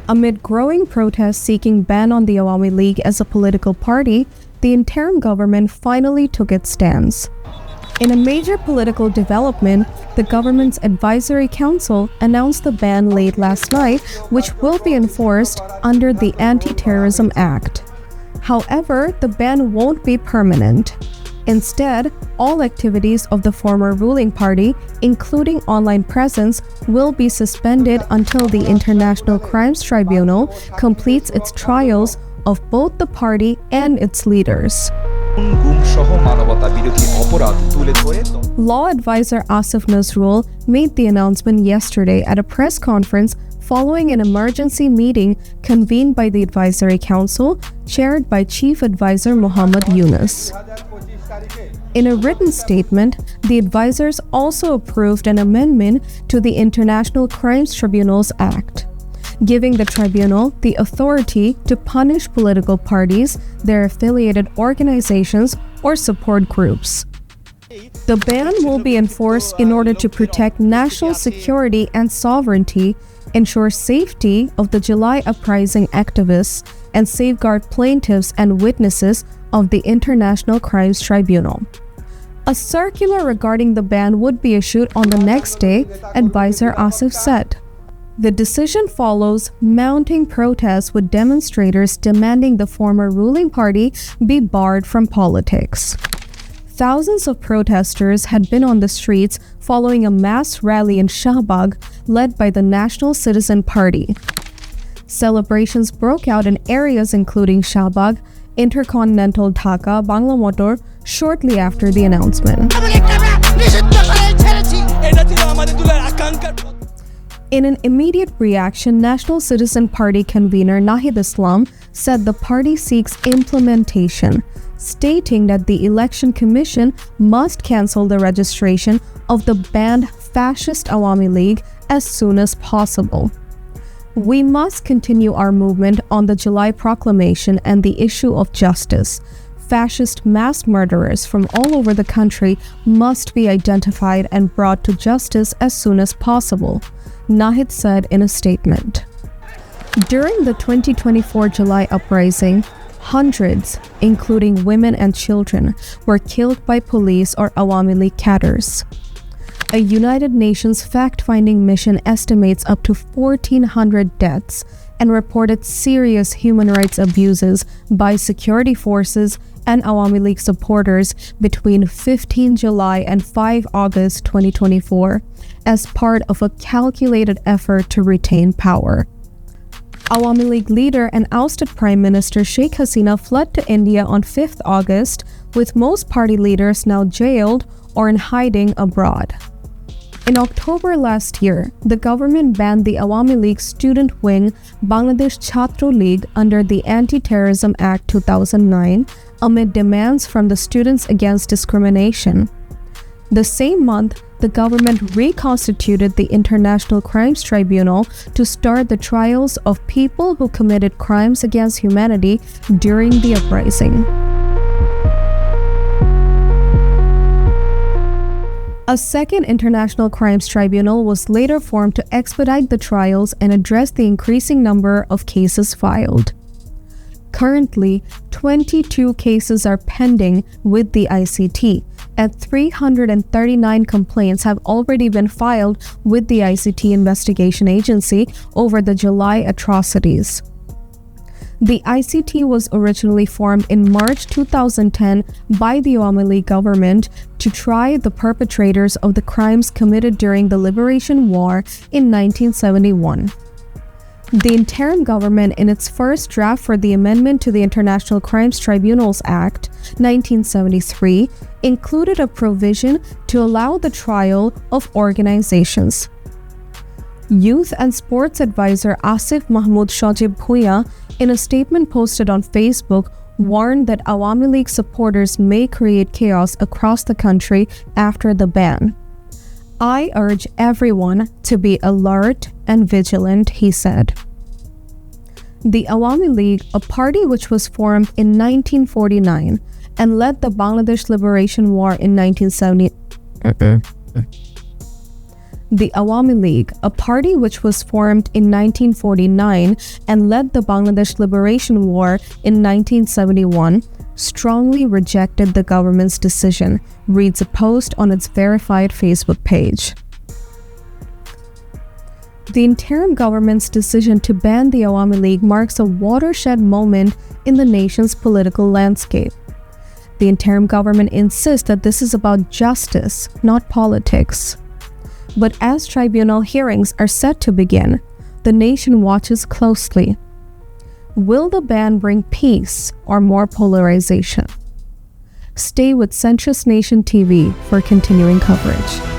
Amid growing protests seeking ban on the Awami League as a political party, the interim government finally took its stance. In a major political development, the government's advisory council announced the ban late last night, which will be enforced under the Anti-Terrorism Act. However, the ban won't be permanent. Instead, all activities of the former ruling party, including online presence, will be suspended until the International Crimes Tribunal completes its trials of both the party and its leaders. Law advisor Asif Nazrul made the announcement yesterday at a press conference following an emergency meeting convened by the Advisory Council, chaired by Chief Advisor Muhammad Yunus. In a written statement, the advisors also approved an amendment to the International Crimes Tribunals Act, giving the tribunal the authority to punish political parties, their affiliated organizations, or support groups. The ban will be enforced in order to protect national security and sovereignty, ensure safety of the July uprising activists, and safeguard plaintiffs and witnesses of the International Crimes Tribunal. A circular regarding the ban would be issued on the next day, Advisor Asif said. The decision follows mounting protests with demonstrators demanding the former ruling party be barred from politics. Thousands of protesters had been on the streets following a mass rally in Shahbag led by the National Citizen Party. Celebrations broke out in areas including Shahbag, Intercontinental Dhaka, Bangla Motor shortly after the announcement. In an immediate reaction, National Citizen Party convener Nahid Islam said the party seeks implementation, stating that the Election Commission must cancel the registration of the banned fascist Awami League as soon as possible. We must continue our movement on the July proclamation and the issue of justice. Fascist mass murderers from all over the country must be identified and brought to justice as soon as possible, Nahid said in a statement. During the 2024 July uprising, hundreds, including women and children, were killed by police or Awami League cadres. A United Nations fact-finding mission estimates up to 1,400 deaths and reported serious human rights abuses by security forces and Awami League supporters between 15 July and 5 August 2024 as part of a calculated effort to retain power. Awami League leader and ousted Prime Minister Sheikh Hasina fled to India on 5th August, with most party leaders now jailed or in hiding abroad. In October last year, the government banned the Awami League student wing Bangladesh Chhatro League under the Anti-Terrorism Act 2009 amid demands from the Students Against Discrimination. The same month, the government reconstituted the International Crimes Tribunal to start the trials of people who committed crimes against humanity during the uprising. A second International Crimes Tribunal was later formed to expedite the trials and address the increasing number of cases filed. Currently, 22 cases are pending with the ICT, and 339 complaints have already been filed with the ICT investigation agency over the July atrocities. The ICT was originally formed in March 2010 by the Awami League government to try the perpetrators of the crimes committed during the Liberation War in 1971. The interim government, in its first draft for the amendment to the International Crimes Tribunals Act 1973, included a provision to allow the trial of organizations. Youth and sports advisor Asif Mahmood Shajib Bhuiya, in a statement posted on Facebook, warned that Awami League supporters may create chaos across the country after the ban. I urge everyone to be alert and vigilant, he said. The Awami League, a party which was formed in 1949 and led the Bangladesh Liberation War in 1970. The Awami League, a party which was formed in 1949 and led the Bangladesh Liberation War in 1971, strongly rejected the government's decision, reads a post on its verified Facebook page. The interim government's decision to ban the Awami League marks a watershed moment in the nation's political landscape. The interim government insists that this is about justice, not politics. But as tribunal hearings are set to begin, the nation watches closely. Will the ban bring peace or more polarization? Stay with Centrist Nation TV for continuing coverage.